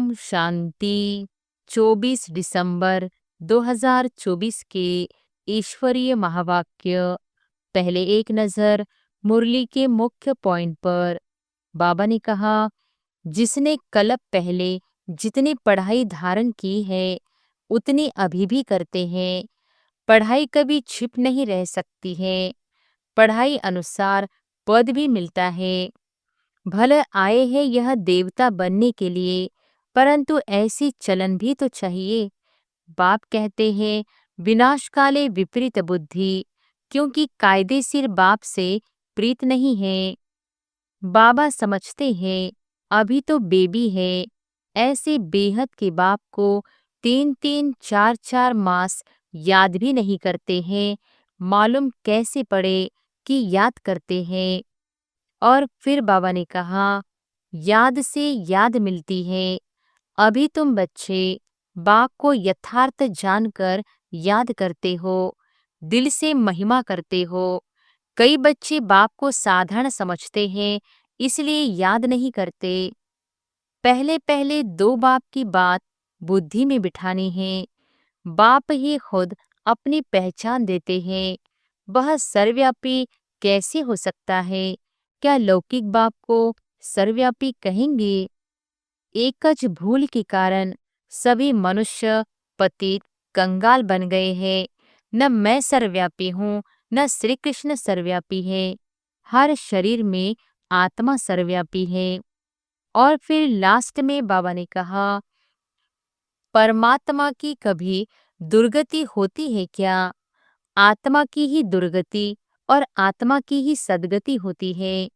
ओम शांति। 24 दिसंबर 2024 के ईश्वरीय महावाक्य। पहले एक नजर मुरली के मुख्य पॉइंट पर। बाबा ने कहा, जिसने कल्प पहले जितनी पढ़ाई धारण की है उतनी अभी भी करते हैं। पढ़ाई कभी छिप नहीं रह सकती है। पढ़ाई अनुसार पद भी मिलता है। भले आए हैं यह देवता बनने के लिए, परंतु ऐसी चलन भी तो चाहिए। बाप कहते हैं, विनाश काले विपरीत बुद्धि, क्योंकि कायदेशीर बाप से प्रीत नहीं है। बाबा समझते हैं अभी तो बेबी है। ऐसे बेहद के बाप को 3-3 4-4 मास याद भी नहीं करते हैं। मालूम कैसे पड़े कि याद करते हैं। और फिर बाबा ने कहा, याद से याद मिलती है। अभी तुम बच्चे बाप को यथार्थ जानकर याद करते हो, दिल से महिमा करते हो। कई बच्चे बाप को साधारण समझते हैं, इसलिए याद नहीं करते। पहले पहले दो बाप की बात बुद्धि में बिठानी है। बाप ही खुद अपनी पहचान देते हैं। वह सर्वव्यापी कैसे हो सकता है? क्या लौकिक बाप को सर्वव्यापी कहेंगे? एकच भूल के कारण सभी मनुष्य पतित कंगाल बन गए हैं। न मैं सर्वव्यापी हूँ, न श्री कृष्ण सर्वव्यापी है। हर शरीर में आत्मा सर्वव्यापी है। और फिर लास्ट में बाबा ने कहा, परमात्मा की कभी दुर्गति होती है क्या? आत्मा की ही दुर्गति और आत्मा की ही सद्गति होती है।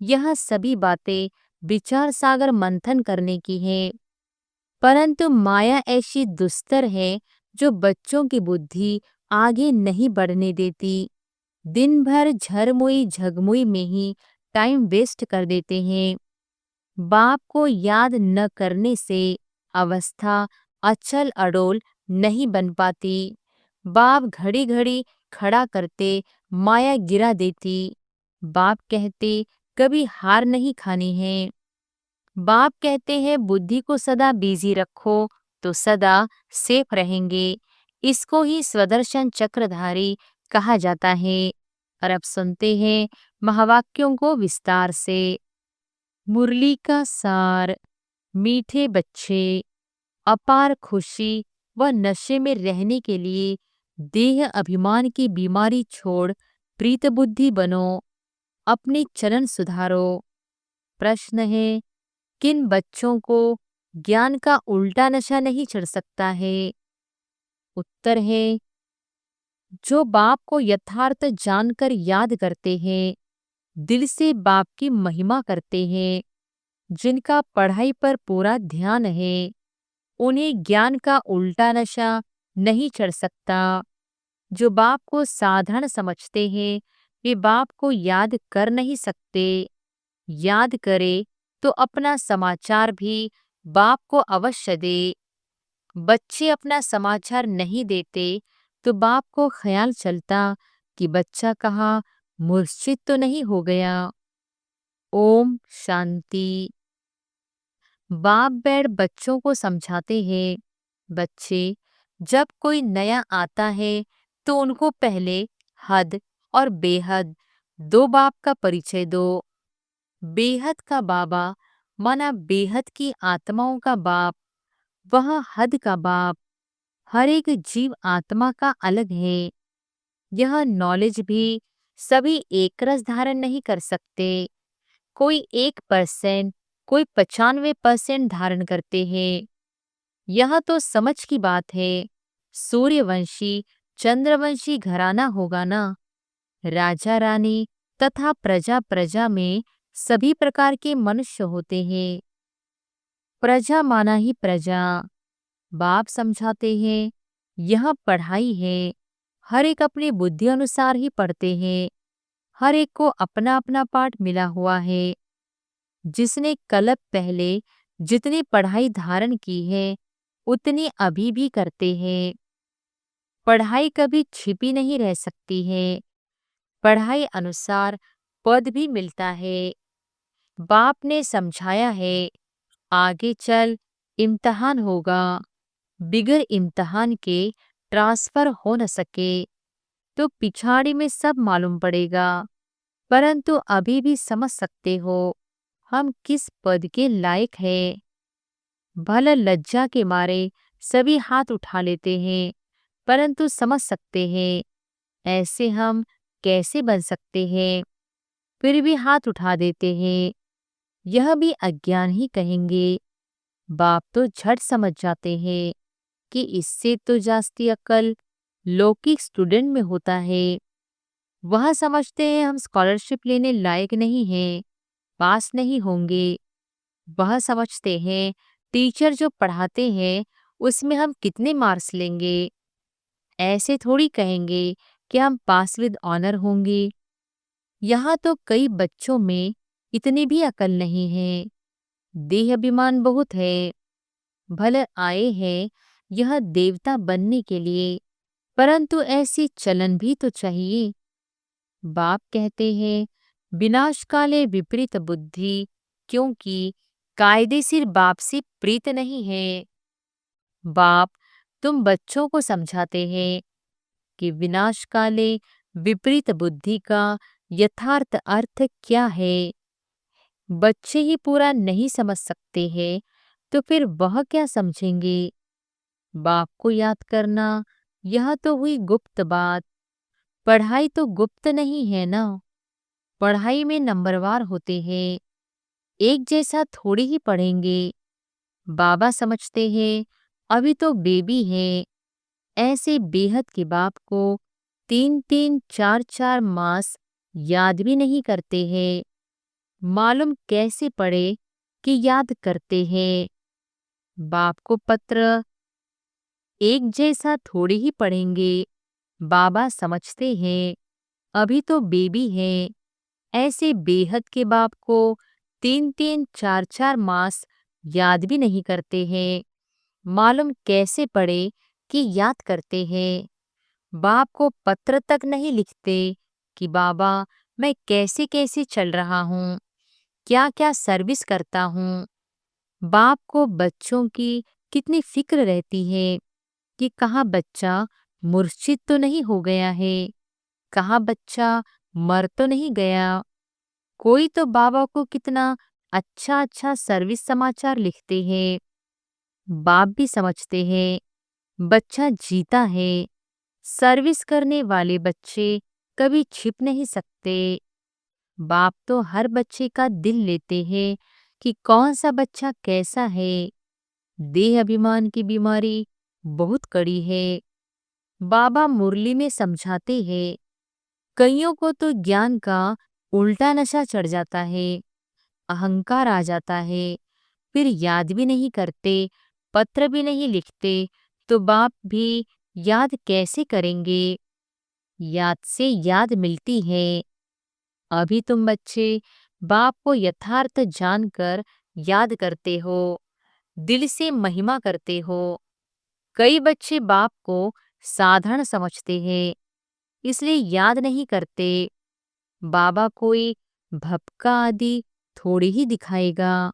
यह सभी बातें विचार सागर मंथन करने की है। परंतु माया ऐसी दुस्तर है जो बच्चों की बुद्धि आगे नहीं बढ़ने देती। दिन भर झरमुई झगमुई में ही टाइम वेस्ट कर देते हैं। बाप को याद न करने से अवस्था अचल अडोल नहीं बन पाती। बाप घड़ी घड़ी खड़ा करते, माया गिरा देती। बाप कहते, कभी हार नहीं खानी है। बाप कहते हैं, बुद्धि को सदा बिजी रखो तो सदा सेफ रहेंगे। इसको ही स्वदर्शन चक्रधारी कहा जाता है। और अब सुनते हैं महावाक्यों को विस्तार से। मुरली का सार। मीठे बच्चे, अपार खुशी व नशे में रहने के लिए देह अभिमान की बीमारी छोड़ प्रीत बुद्धि बनो। अपने चलन सुधारो। प्रश्न है, किन बच्चों को ज्ञान का उल्टा नशा नहीं चढ़ सकता है? उत्तर है, जो बाप को यथार्थ जानकर याद करते हैं, दिल से बाप की महिमा करते हैं, जिनका पढ़ाई पर पूरा ध्यान है, उन्हें ज्ञान का उल्टा नशा नहीं चढ़ सकता। जो बाप को साधारण समझते हैं, वे बाप को याद कर नहीं सकते। याद करे तो अपना समाचार भी बाप को अवश्य दे। बच्चे अपना समाचार नहीं देते तो बाप को ख्याल चलता कि बच्चा कहाँ मूर्छित तो नहीं हो गया। ओम शांति। बाप बैठ बच्चों को समझाते हैं, बच्चे, जब कोई नया आता है तो उनको पहले हद और बेहद दो बाप का परिचय दो। बेहद का बाबा माना बेहद की आत्माओं का बाप, वह हद का बाप। हर एक जीव आत्मा का अलग है। यह नॉलेज भी सभी एक रस धारण नहीं कर सकते। कोई 1%, कोई 95% धारण करते हैं। यह तो समझ की बात है। सूर्यवंशी चंद्रवंशी घराना होगा ना। राजा रानी तथा प्रजा प्रजा में सभी प्रकार के मनुष्य होते हैं। प्रजा माना ही प्रजा। बाप समझाते हैं, यह पढ़ाई है। हर एक अपनी बुद्धि अनुसार ही पढ़ते हैं। हर एक को अपना अपना पाठ मिला हुआ है। जिसने कल्प पहले जितनी पढ़ाई धारण की है उतनी अभी भी करते हैं। पढ़ाई कभी छिपी नहीं रह सकती है। पढ़ाई अनुसार पद भी मिलता है। बाप ने समझाया है, आगे चल इम्तिहान होगा, बिगर इम्तिहान के ट्रांसफर हो न सके, तो पिछाड़ी में सब मालूम पड़ेगा। परंतु अभी भी समझ सकते हो हम किस पद के लायक हैं। भला लज्जा के मारे सभी हाथ उठा लेते हैं, परंतु समझ सकते हैं ऐसे हम कैसे बन सकते हैं, फिर भी हाथ उठा देते हैं। यह भी अज्ञान ही कहेंगे। बाप तो झट समझ जाते हैं कि इससे तो जास्ती अक्ल लौकिक स्टूडेंट में होता है। वह समझते हैं हम स्कॉलरशिप लेने लायक नहीं हैं, पास नहीं होंगे। वह समझते हैं टीचर जो पढ़ाते हैं उसमें हम कितने मार्क्स लेंगे। ऐसे थोड़ी कहेंगे कि हम पास विद ऑनर होंगे। यहाँ तो कई बच्चों में इतनी भी अकल नहीं है। देह अभिमान बहुत है। भले आए हैं यह देवता बनने के लिए, परंतु ऐसी चलन भी तो चाहिए। बाप कहते हैं विनाश काले विपरीत बुद्धि, क्योंकि कायदेशीर बाप से प्रीत नहीं है। बाप तुम बच्चों को समझाते हैं कि विनाश काले विपरीत बुद्धि का यथार्थ अर्थ क्या है। बच्चे ही पूरा नहीं समझ सकते हैं तो फिर वह क्या समझेंगे। बाप को याद करना यह तो हुई गुप्त बात। पढ़ाई तो गुप्त नहीं है ना। पढ़ाई में नंबरवार होते हैं, एक जैसा थोड़ी ही पढ़ेंगे। बाबा समझते हैं अभी तो बेबी है। ऐसे बेहद के बाप को 3-3 4-4 मास याद भी नहीं करते हैं। मालूम कैसे पढ़े कि याद करते हैं। बाप को पत्र एक जैसा थोड़ी ही पढ़ेंगे। बाबा समझते हैं अभी तो बेबी है। ऐसे बेहद के बाप को 3-3 4-4 मास याद भी नहीं करते हैं। मालूम कैसे पढ़े कि याद करते हैं। बाप को पत्र तक नहीं लिखते कि बाबा मैं कैसे कैसे चल रहा हूँ, क्या क्या सर्विस करता हूँ। बाप को बच्चों की कितनी फिक्र रहती है कि कहाँ बच्चा मूर्छित तो नहीं हो गया है, कहाँ बच्चा मर तो नहीं गया। कोई तो बाबा को कितना अच्छा अच्छा सर्विस समाचार लिखते हैं। बाप भी समझते हैं बच्चा जीता है। सर्विस करने वाले बच्चे कभी छिप नहीं सकते। बाप तो हर बच्चे का दिल लेते हैं कि कौन सा बच्चा कैसा है। देह अभिमान की बीमारी बहुत कड़ी है। बाबा मुरली में समझाते हैं कईयों को तो ज्ञान का उल्टा नशा चढ़ जाता है, अहंकार आ जाता है, फिर याद भी नहीं करते, पत्र भी नहीं लिखते, तो बाप भी याद कैसे करेंगे। याद से याद मिलती है। अभी तुम बच्चे बाप को यथार्थ जानकर याद करते हो, दिल से महिमा करते हो। कई बच्चे बाप को साधारण समझते हैं, इसलिए याद नहीं करते। बाबा कोई भपका आदि थोड़ी ही दिखाएगा।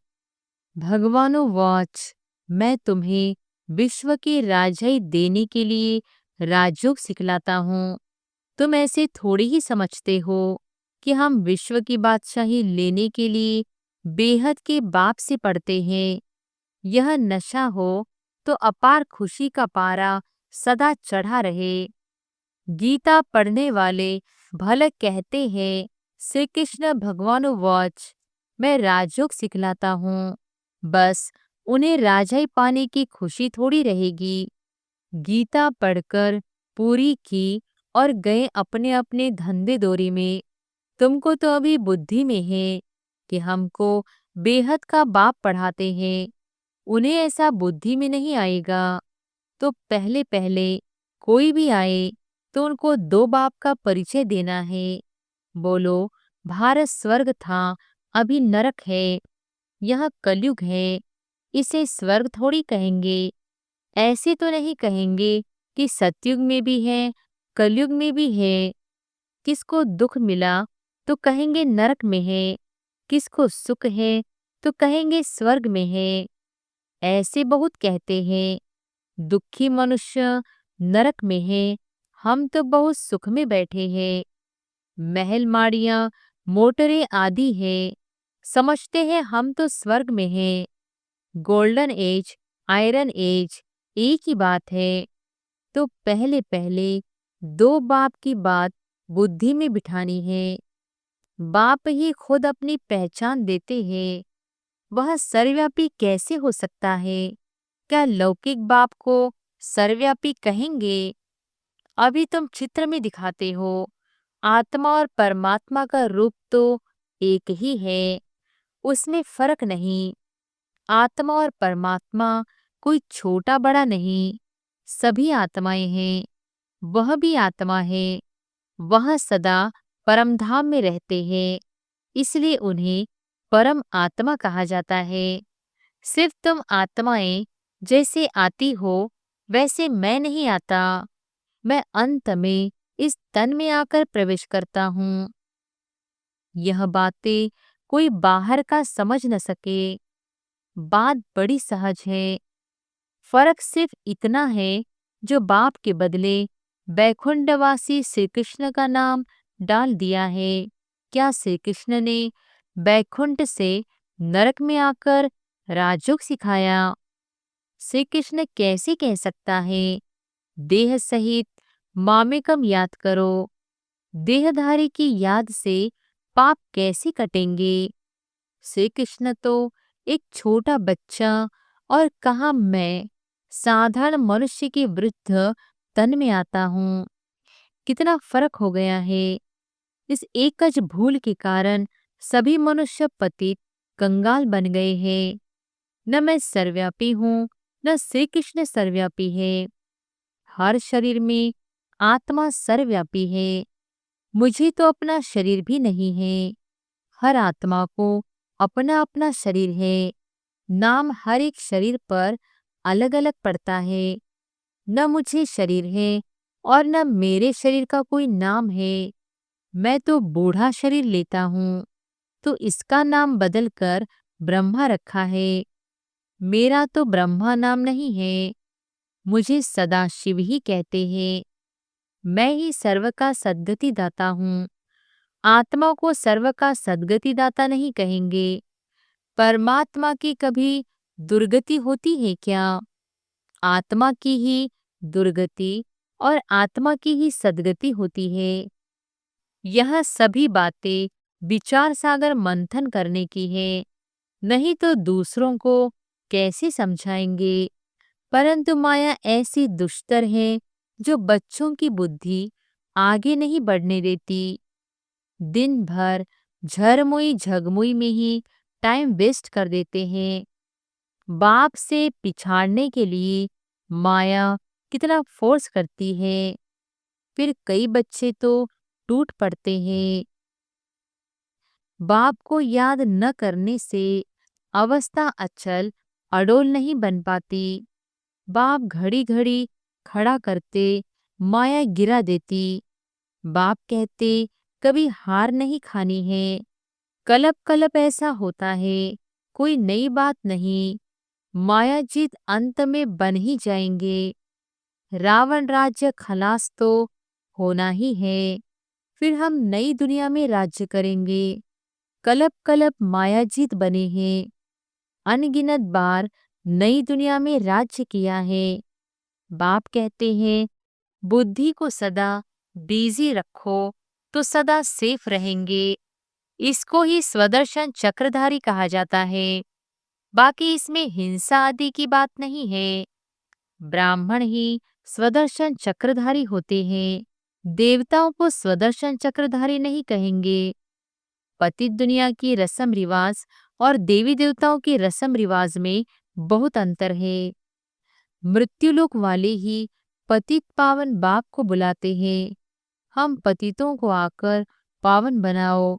भगवानो वॉच, मैं तुम्हें विश्व की राजाई देने के लिए राजयोग सिखलाता हूँ। तुम ऐसे थोड़ी ही समझते हो कि हम विश्व की बादशाही लेने के लिए बेहद के बाप से पढ़ते हैं। यह नशा हो तो अपार खुशी का पारा सदा चढ़ा रहे। गीता पढ़ने वाले भले कहते हैं श्री कृष्ण भगवानो वॉच, मैं राजयोग सिखलाता हूँ। बस उन्हें राजाई पाने की खुशी थोड़ी रहेगी। गीता पढ़कर पूरी की और गए अपने अपने धंधे दोरी में। तुमको तो अभी बुद्धि में है कि हमको बेहद का बाप पढ़ाते हैं। उन्हें ऐसा बुद्धि में नहीं आएगा। तो पहले पहले कोई भी आए तो उनको दो बाप का परिचय देना है। बोलो भारत स्वर्ग था, अभी नरक है। यह कलयुग है, इसे स्वर्ग थोड़ी कहेंगे। ऐसे तो नहीं कहेंगे कि सतयुग में भी है, कलयुग में भी है। किसको दुख मिला तो कहेंगे नरक में है, किसको सुख है तो कहेंगे स्वर्ग में है। ऐसे बहुत कहते हैं, दुखी मनुष्य नरक में है, हम तो बहुत सुख में बैठे हैं। महल माड़ियाँ मोटरें आदि है, समझते हैं हम तो स्वर्ग में हैं। गोल्डन एज, आयरन एज एक ही बात है। तो पहले पहले दो बाप की बात बुद्धि में बिठानी है। बाप ही खुद अपनी पहचान देते हैं। वह सर्वव्यापी कैसे हो सकता है? क्या लौकिक बाप को सर्वव्यापी कहेंगे? अभी तुम चित्र में दिखाते हो, आत्मा और परमात्मा का रूप तो एक ही है, उसमें फर्क नहीं। आत्मा और परमात्मा कोई छोटा बड़ा नहीं, सभी आत्माएं हैं। वह भी आत्मा है, वह सदा परमधाम में रहते हैं, इसलिए उन्हें परम आत्मा कहा जाता है। सिर्फ तुम आत्माएं जैसे आती हो वैसे मैं नहीं आता। मैं अंत में इस तन में आकर प्रवेश करता हूँ। यह बातें कोई बाहर का समझ न सके। बात बड़ी सहज है। फर्क सिर्फ इतना है, जो बाप के बदले बैकुंठवासी श्री कृष्ण का नाम डाल दिया है। क्या श्री कृष्ण ने बैकुंठ से नरक में आकर राजयोग सिखाया? श्री कृष्ण कैसे कह सकता है, देह सहित मामेकम याद करो? देहधारी की याद से पाप कैसे कटेंगे? श्री कृष्ण तो एक छोटा बच्चा और कहा मैं साधारण मनुष्य के वृद्ध तन में आता हूँ। कितना फर्क हो गया है। इस एकज भूल के कारण सभी मनुष्य पतित कंगाल बन गए हैं। न मैं सर्वव्यापी हूँ, न श्री कृष्ण सर्वव्यापी है। हर शरीर में आत्मा सर्वव्यापी है। मुझे तो अपना शरीर भी नहीं है। हर आत्मा को अपना अपना शरीर है। नाम हर एक शरीर पर अलग अलग पड़ता है। न मुझे शरीर है और न मेरे शरीर का कोई नाम है। मैं तो बूढ़ा शरीर लेता हूँ, तो इसका नाम बदलकर ब्रह्मा रखा है। मेरा तो ब्रह्मा नाम नहीं है, मुझे सदा शिव ही कहते हैं। मैं ही सर्व का सद्गति दाता हूँ। आत्मा को सर्व का सद्गति दाता नहीं कहेंगे। परमात्मा की कभी दुर्गति होती है क्या? आत्मा की ही दुर्गति और आत्मा की ही सद्गति होती है। यह सभी बातें विचार सागर मंथन करने की है, नहीं तो दूसरों को कैसे समझाएंगे। परंतु माया ऐसी दुष्टर है, जो बच्चों की बुद्धि आगे नहीं बढ़ने देती। दिन भर झरमुई झगमुई में ही टाइम वेस्ट कर देते हैं। बाप से पिछाड़ने के लिए माया कितना फोर्स करती है। फिर कई बच्चे तो टूट पड़ते हैं। बाप को याद न करने से अवस्था अचल अडोल नहीं बन पाती। बाप घड़ी घड़ी खड़ा करते, माया गिरा देती। बाप कहते कभी हार नहीं खानी है। कलप कलप ऐसा होता है, कोई नई बात नहीं। माया जीत अंत में बन ही जाएंगे। रावण राज्य खलास तो होना ही है। फिर हम नई दुनिया में राज्य करेंगे। कलप कलप माया जीत बने हैं। अनगिनत बार नई दुनिया में राज्य किया है। बाप कहते हैं बुद्धि को सदा बिजी रखो तो सदा सेफ रहेंगे। इसको ही स्वदर्शन चक्रधारी कहा जाता है। बाकी इसमें हिंसा आदि की बात नहीं है। ब्राह्मण ही स्वदर्शन चक्रधारी होते हैं। देवताओं को स्वदर्शन चक्रधारी नहीं कहेंगे। पतित दुनिया की रस्म रिवाज और देवी देवताओं की रस्म रिवाज में बहुत अंतर है। मृत्युलोक वाले ही पतित पावन बाप को बुलाते हैं, हम पतितों को आकर पावन बनाओ,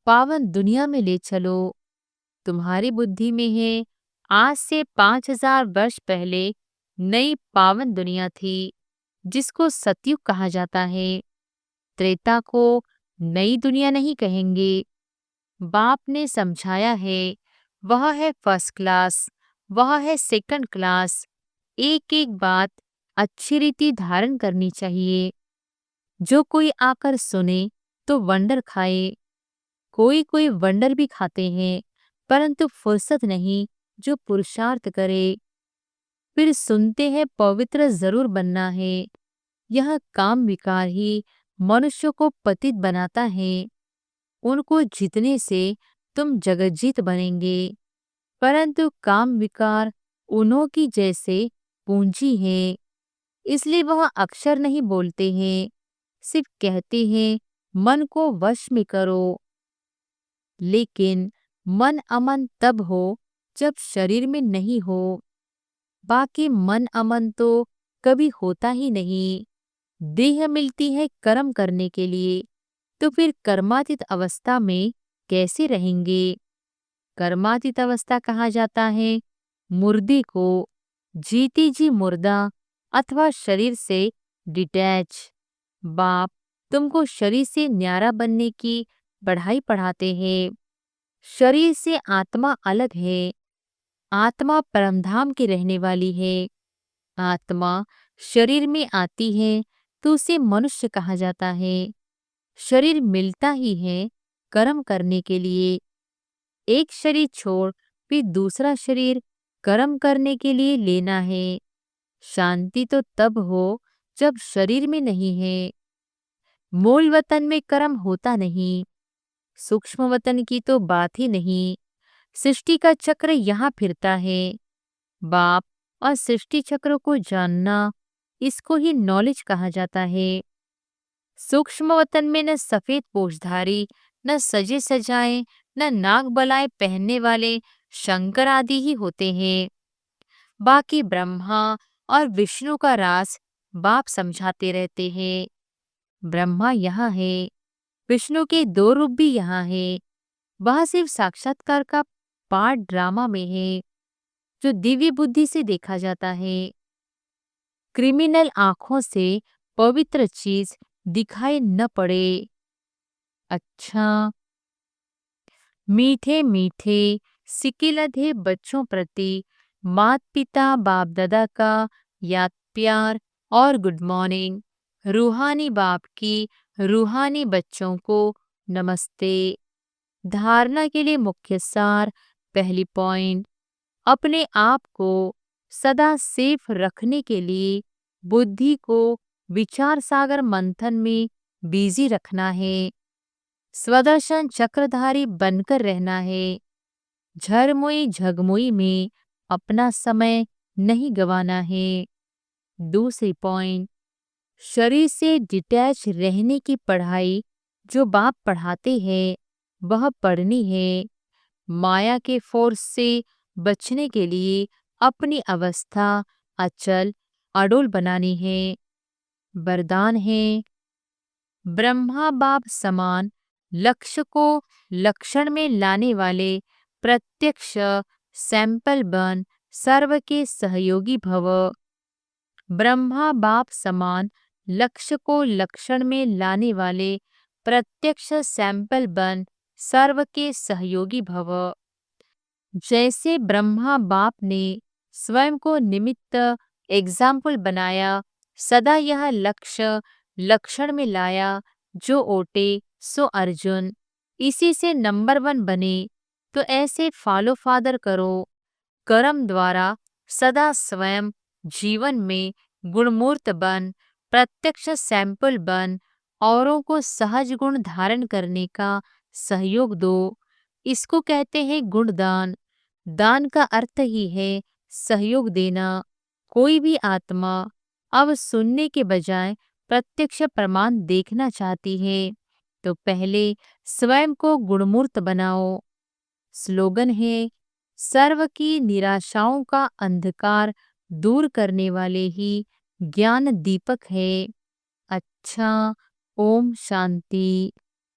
पावन दुनिया में ले चलो। तुम्हारी बुद्धि में है, आज से 5000 वर्ष पहले नई पावन दुनिया थी, जिसको सतयुग कहा जाता है। त्रेता को नई दुनिया नहीं कहेंगे। बाप ने समझाया है, वह है फर्स्ट क्लास, वह है सेकंड क्लास। एक एक बात अच्छी रीति धारण करनी चाहिए। जो कोई आकर सुने तो वंडर खाए। कोई कोई वंडर भी खाते हैं, परंतु फुर्सत नहीं जो पुरुषार्थ करे। फिर सुनते हैं पवित्र जरूर बनना है। यह काम विकार ही मनुष्य को पतित बनाता है। उनको जीतने से तुम जगजीत बनेंगे, परंतु काम विकार उन्हों की जैसे पूंजी है। इसलिए वह अक्षर नहीं बोलते हैं, सिर्फ कहते हैं मन को वश में करो। लेकिन मन अमन तब हो जब शरीर में नहीं हो। बाकी मन अमन तो कभी होता ही नहीं। देह मिलती है कर्म करने के लिए, तो फिर कर्मातीत अवस्था में कैसे रहेंगे? कर्मातीत अवस्था कहा जाता है मुर्दे को। जीती जी मुर्दा अथवा शरीर से डिटैच। बाप तुमको शरीर से न्यारा बनने की पढ़ाई पढ़ाते हैं। शरीर से आत्मा अलग है। आत्मा परमधाम की रहने वाली है। आत्मा शरीर में आती है तो उसे मनुष्य कहा जाता है। शरीर मिलता ही है कर्म करने के लिए। एक शरीर छोड़ फिर दूसरा शरीर कर्म करने के लिए लेना है। शांति तो तब हो जब शरीर में नहीं है। मूल वतन में कर्म होता नहीं। सूक्ष्म वतन की तो बात ही नहीं। सृष्टि का चक्र यहाँ फिरता है। बाप और सृष्टि चक्र को जानना, इसको ही नॉलेज कहा जाता है। सूक्ष्म वतन में न सफेद पोषधारी, न सजे सजाए, न नाग बलाए पहनने वाले शंकर आदि ही होते हैं। बाकी ब्रह्मा और विष्णु का राज बाप समझाते रहते हैं। ब्रह्मा यहाँ है, विष्णु के दो रूप भी यहाँ है। वह सिर्फ साक्षात्कार का पार्ट ड्रामा में है, जो दिव्य बुद्धि से देखा जाता है। क्रिमिनल आंखों से पवित्र चीज दिखाई न पड़े। अच्छा, मीठे मीठे सिकिलधे बच्चों प्रति माता पिता बाप दादा का याद प्यार और गुड मॉर्निंग। रूहानी बाप की रूहानी बच्चों को नमस्ते। धारणा के लिए मुख्य सार। पहली पॉइंट, अपने आप को सदा सेफ रखने के लिए बुद्धि को विचार सागर मंथन में बिजी रखना है। स्वदर्शन चक्रधारी बनकर रहना है। झरमुई झगमुई में अपना समय नहीं गंवाना है। दूसरी पॉइंट, शरीर से डिटैच रहने की पढ़ाई जो बाप पढ़ाते हैं वह पढ़नी है। माया के फोर्स से बचने के लिए अपनी अवस्था अचल अडोल बनानी है। वरदान है, ब्रह्मा बाप समान लक्ष्य को लक्षण में लाने वाले प्रत्यक्ष सैंपल बन सर्व के सहयोगी भव। ब्रह्मा बाप समान लक्ष्य को लक्षण में लाने वाले प्रत्यक्ष सैंपल बन सर्व के सहयोगी भव। जैसे ब्रह्मा बाप ने स्वयं को निमित्त एग्जाम्पल बनाया, सदा यह लक्ष्य लक्षण में लाया, जो ओटे सो अर्जुन। इसी से नंबर 1 बने। तो ऐसे फॉलो फादर करो। कर्म द्वारा सदा स्वयं जीवन में गुणमूर्त बन, प्रत्यक्ष सैंपल बन, औरों को सहज गुण धारण करने का सहयोग दो। इसको कहते हैं गुणदान। दान का अर्थ ही है सहयोग देना। कोई भी आत्मा अब सुनने के बजाय प्रत्यक्ष प्रमाण देखना चाहती है, तो पहले स्वयं को गुणमूर्त बनाओ। स्लोगन है, सर्व की निराशाओं का अंधकार दूर करने वाले ही ज्ञान दीपक है। अच्छा, ओम शांति।